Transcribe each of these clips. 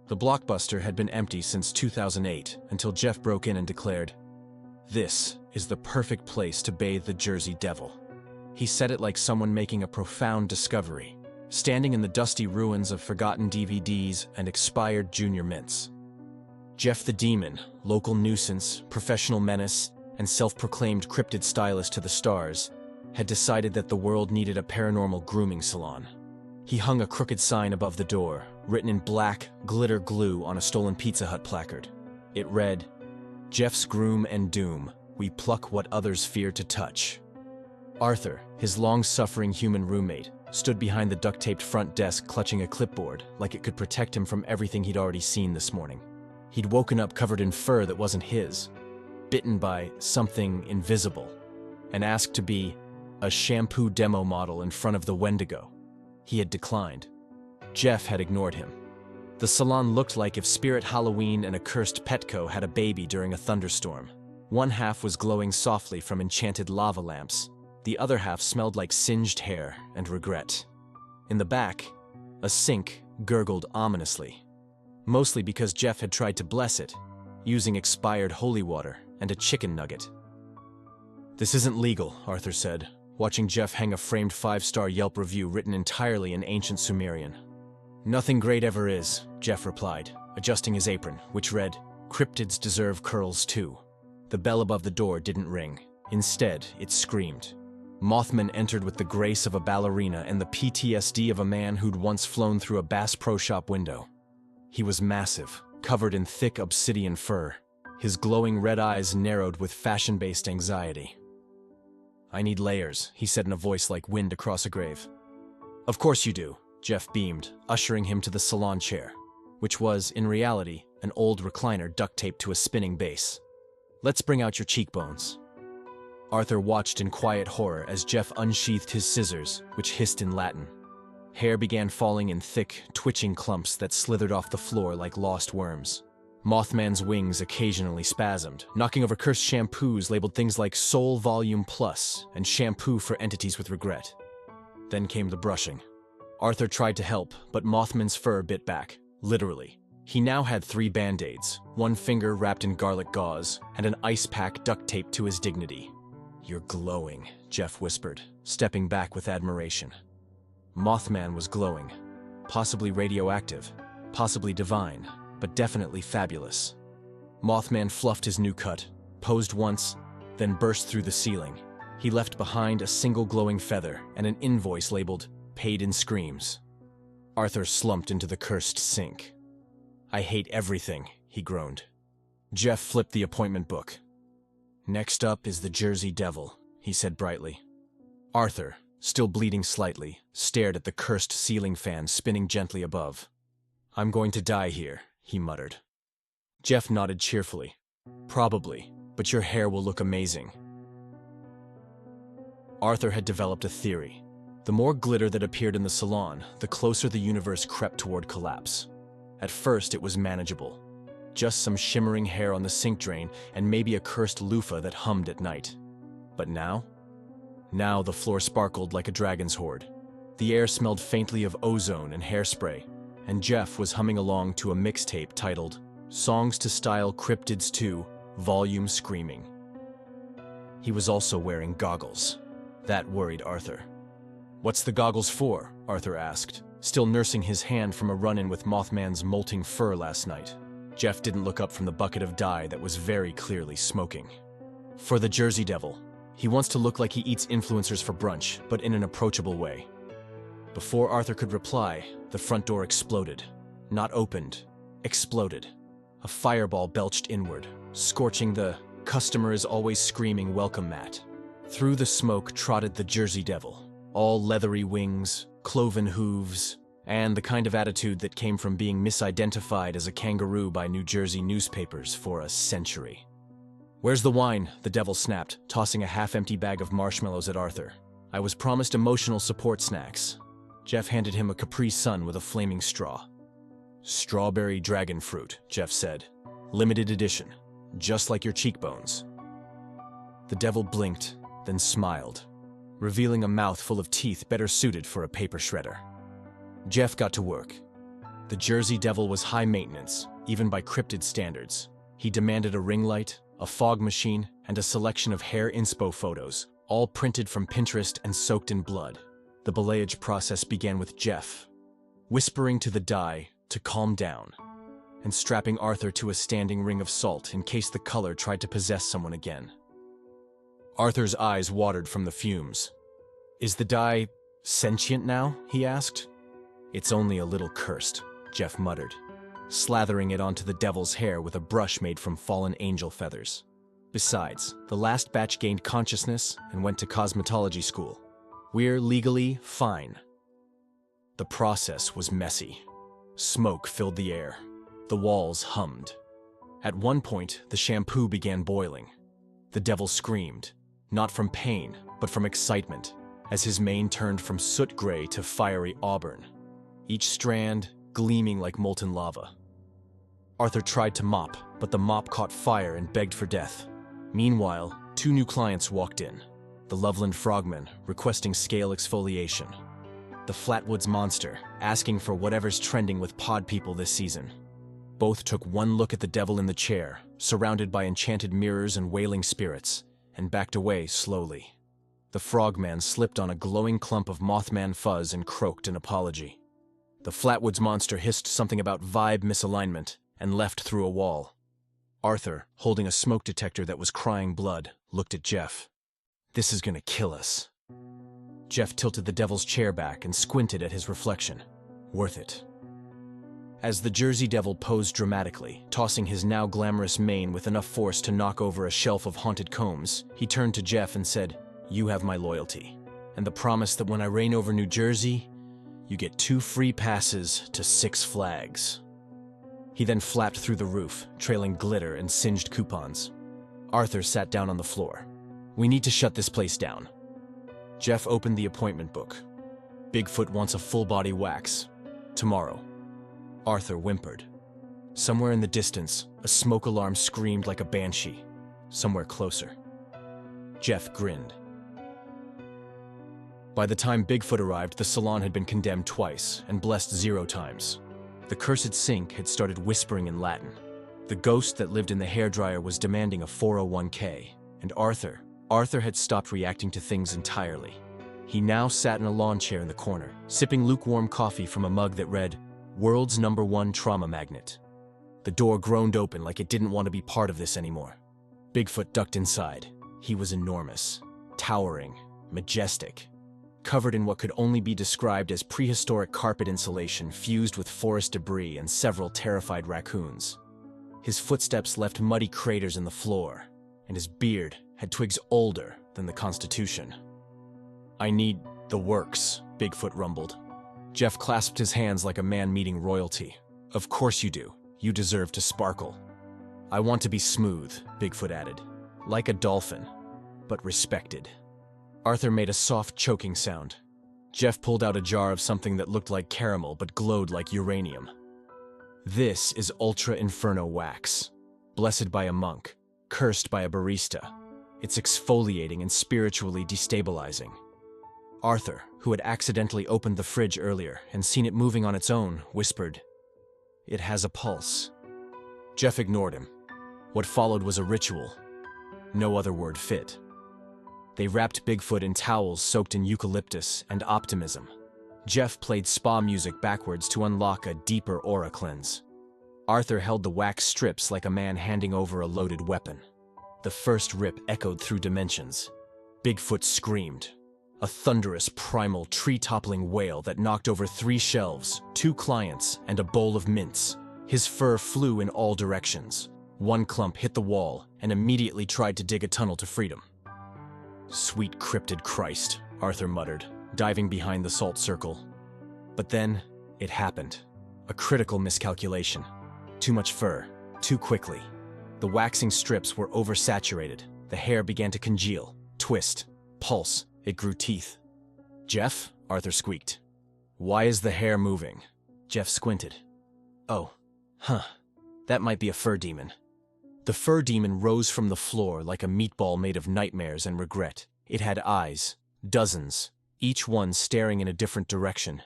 The Blockbuster had been empty since 2008 until Jeff broke in and declared, "This is the perfect place to bathe the Jersey Devil." He said it like someone making a profound discovery, standing in the dusty ruins of forgotten DVDs and expired junior mints. Jeff the Demon, local nuisance, professional menace, and self-proclaimed cryptid stylist to the stars, had decided that the world needed a paranormal grooming salon. He hung a crooked sign above the door, written in black, glitter glue on a stolen Pizza Hut placard. It read, "Jeff's Groom and Doom, we pluck what others fear to touch." Arthur, his long-suffering human roommate, stood behind the duct-taped front desk clutching a clipboard like it could protect him from everything he'd already seen this morning. He'd woken up covered in fur that wasn't his, bitten by something invisible, and asked to be a shampoo demo model in front of the Wendigo. He had declined. Jeff had ignored him. The salon looked like if Spirit Halloween and a cursed Petco had a baby during a thunderstorm. One half was glowing softly from enchanted lava lamps. The other half smelled like singed hair and regret. In the back, a sink gurgled ominously, mostly because Jeff had tried to bless it, using expired holy water and a chicken nugget. "This isn't legal," Arthur said, watching Jeff hang a framed 5-star Yelp review written entirely in ancient Sumerian. "Nothing great ever is," Jeff replied, adjusting his apron, which read, "Cryptids deserve curls too." The bell above the door didn't ring. Instead, it screamed. Mothman entered with the grace of a ballerina and the PTSD of a man who'd once flown through a Bass Pro Shop window. He was massive, covered in thick obsidian fur. His glowing red eyes narrowed with fashion-based anxiety. "I need layers," he said in a voice like wind across a grave. "Of course you do," Jeff beamed, ushering him to the salon chair, which was, in reality, an old recliner duct-taped to a spinning base. "Let's bring out your cheekbones." Arthur watched in quiet horror as Jeff unsheathed his scissors, which hissed in Latin. Hair began falling in thick, twitching clumps that slithered off the floor like lost worms. Mothman's wings occasionally spasmed, knocking over cursed shampoos labeled things like Soul Volume Plus and Shampoo for Entities with Regret. Then came the brushing. Arthur tried to help, but Mothman's fur bit back, literally. He now had 3 band-aids, one finger wrapped in garlic gauze, and an ice pack duct taped to his dignity. "You're glowing," Jeff whispered, stepping back with admiration. Mothman was glowing, possibly radioactive, possibly divine, but definitely fabulous. Mothman fluffed his new cut, posed once, then burst through the ceiling. He left behind a single glowing feather and an invoice labeled, "Paid in Screams." Arthur slumped into the cursed sink. "I hate everything," he groaned. Jeff flipped the appointment book. "Next up is the Jersey Devil," he said brightly. Arthur, still bleeding slightly, stared at the cursed ceiling fan spinning gently above. "I'm going to die here," he muttered. Jeff nodded cheerfully. "Probably, but your hair will look amazing." Arthur had developed a theory. The more glitter that appeared in the salon, the closer the universe crept toward collapse. At first, it was manageable. Just some shimmering hair on the sink drain and maybe a cursed loofah that hummed at night. But now? Now the floor sparkled like a dragon's hoard. The air smelled faintly of ozone and hairspray, and Jeff was humming along to a mixtape titled Songs to Style Cryptids 2, Volume Screaming. He was also wearing goggles. That worried Arthur. "What's the goggles for?" Arthur asked, still nursing his hand from a run-in with Mothman's molting fur last night. Jeff didn't look up from the bucket of dye that was very clearly smoking. "For the Jersey Devil. He wants to look like he eats influencers for brunch, but in an approachable way." Before Arthur could reply, the front door exploded. Not opened, exploded. A fireball belched inward, scorching the "customer is always screaming" welcome mat. Through the smoke trotted the Jersey Devil, all leathery wings, cloven hooves, and the kind of attitude that came from being misidentified as a kangaroo by New Jersey newspapers for a century. "Where's the wine?" the devil snapped, tossing a half-empty bag of marshmallows at Arthur. "I was promised emotional support snacks." Jeff handed him a Capri Sun with a flaming straw. "Strawberry dragon fruit," Jeff said. "Limited edition, just like your cheekbones." The devil blinked, then smiled, revealing a mouth full of teeth better suited for a paper shredder. Jeff got to work. The The Jersey Devil was high maintenance, even by cryptid standards. He demanded a ring light, a fog machine, and a selection of hair inspo photos, all printed from Pinterest and soaked in blood. The balayage process began with Jeff, whispering to the dye to calm down, and strapping Arthur to a standing ring of salt in case the color tried to possess someone again. Arthur's eyes watered from the fumes. "Is the dye sentient now?" he asked. "It's only a little cursed," Jeff muttered, slathering it onto the devil's hair with a brush made from fallen angel feathers. Besides, the last batch gained consciousness and went to cosmetology school. We're legally fine. The process was messy. Smoke filled the air. The walls hummed. At one point, the shampoo began boiling. The devil screamed, not from pain, but from excitement, as his mane turned from soot gray to fiery auburn, each strand gleaming like molten lava. Arthur tried to mop, but the mop caught fire and begged for death. Meanwhile, 2 new clients walked in. The Loveland Frogman, requesting scale exfoliation. The Flatwoods Monster, asking for whatever's trending with pod people this season. Both took one look at the devil in the chair, surrounded by enchanted mirrors and wailing spirits, and backed away slowly. The Frogman slipped on a glowing clump of Mothman fuzz and croaked an apology. The Flatwoods Monster hissed something about vibe misalignment and left through a wall. Arthur, holding a smoke detector that was crying blood, looked at Jeff. "This is gonna kill us." Jeff tilted the devil's chair back and squinted at his reflection. Worth it. As the Jersey Devil posed dramatically, tossing his now glamorous mane with enough force to knock over a shelf of haunted combs, he turned to Jeff and said, "You have my loyalty, and the promise that when I reign over New Jersey, you get 2 free passes to 6 Flags." He then flapped through the roof, trailing glitter and singed coupons. Arthur sat down on the floor. "We need to shut this place down." Jeff opened the appointment book. "Bigfoot wants a full-body wax. Tomorrow." Arthur whimpered. Somewhere in the distance, a smoke alarm screamed like a banshee. Somewhere closer. Jeff grinned. By the time Bigfoot arrived, the salon had been condemned twice and blessed 0 times. The cursed sink had started whispering in Latin. The ghost that lived in the hairdryer was demanding a 401k, and Arthur had stopped reacting to things entirely. He now sat in a lawn chair in the corner, sipping lukewarm coffee from a mug that read, "World's #1 trauma magnet." The door groaned open like it didn't want to be part of this anymore. Bigfoot ducked inside. He was enormous, towering, majestic, covered in what could only be described as prehistoric carpet insulation fused with forest debris and several terrified raccoons. His footsteps left muddy craters in the floor, and his beard had twigs older than the Constitution. "I need the works," Bigfoot rumbled. Jeff clasped his hands like a man meeting royalty. "Of course you do. You deserve to sparkle." "I want to be smooth," Bigfoot added. "Like a dolphin, but respected." Arthur made a soft, choking sound. Jeff pulled out a jar of something that looked like caramel but glowed like uranium. "This is Ultra Inferno wax, blessed by a monk, cursed by a barista. It's exfoliating and spiritually destabilizing." Arthur, who had accidentally opened the fridge earlier and seen it moving on its own, whispered, "It has a pulse." Jeff ignored him. What followed was a ritual. No other word fit. They wrapped Bigfoot in towels soaked in eucalyptus and optimism. Jeff played spa music backwards to unlock a deeper aura cleanse. Arthur held the wax strips like a man handing over a loaded weapon. The first rip echoed through dimensions. Bigfoot screamed. A thunderous, primal, tree-toppling wail that knocked over 3 shelves, 2 clients, and a bowl of mints. His fur flew in all directions. One clump hit the wall and immediately tried to dig a tunnel to freedom. "Sweet cryptid Christ," Arthur muttered, diving behind the salt circle. But then, it happened. A critical miscalculation. Too much fur, too quickly. The waxing strips were oversaturated. The hair began to congeal, twist, pulse. It grew teeth. "Jeff?" Arthur squeaked. "Why is the hair moving?" Jeff squinted. "Oh, that might be a fur demon." The fur demon rose from the floor like a meatball made of nightmares and regret. It had eyes, dozens, each one staring in a different direction.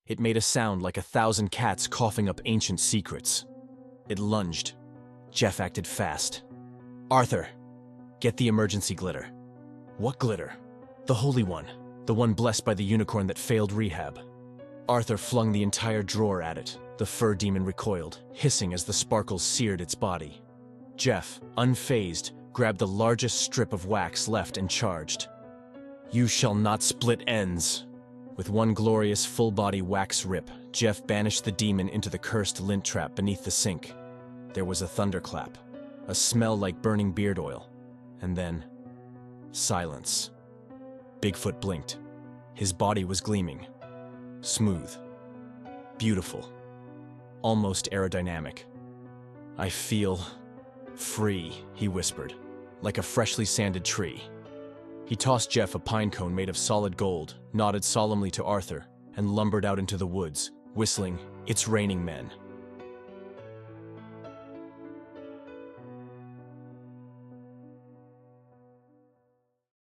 It made a sound like 1,000 cats coughing up ancient secrets. It lunged. Jeff acted fast. "Arthur, get the emergency glitter." "What glitter?" "The holy one. The one blessed by the unicorn that failed rehab." Arthur flung the entire drawer at it. The fur demon recoiled, hissing as the sparkles seared its body. Jeff, unfazed, grabbed the largest strip of wax left and charged. "You shall not split ends." With one glorious full-body wax rip, Jeff banished the demon into the cursed lint trap beneath the sink. There was a thunderclap, a smell like burning beard oil, and then silence. Bigfoot blinked. His body was gleaming. Smooth. Beautiful. Almost aerodynamic. "I feel free," he whispered, "like a freshly sanded tree." He tossed Jeff a pine cone made of solid gold, nodded solemnly to Arthur, and lumbered out into the woods, whistling, "It's raining men."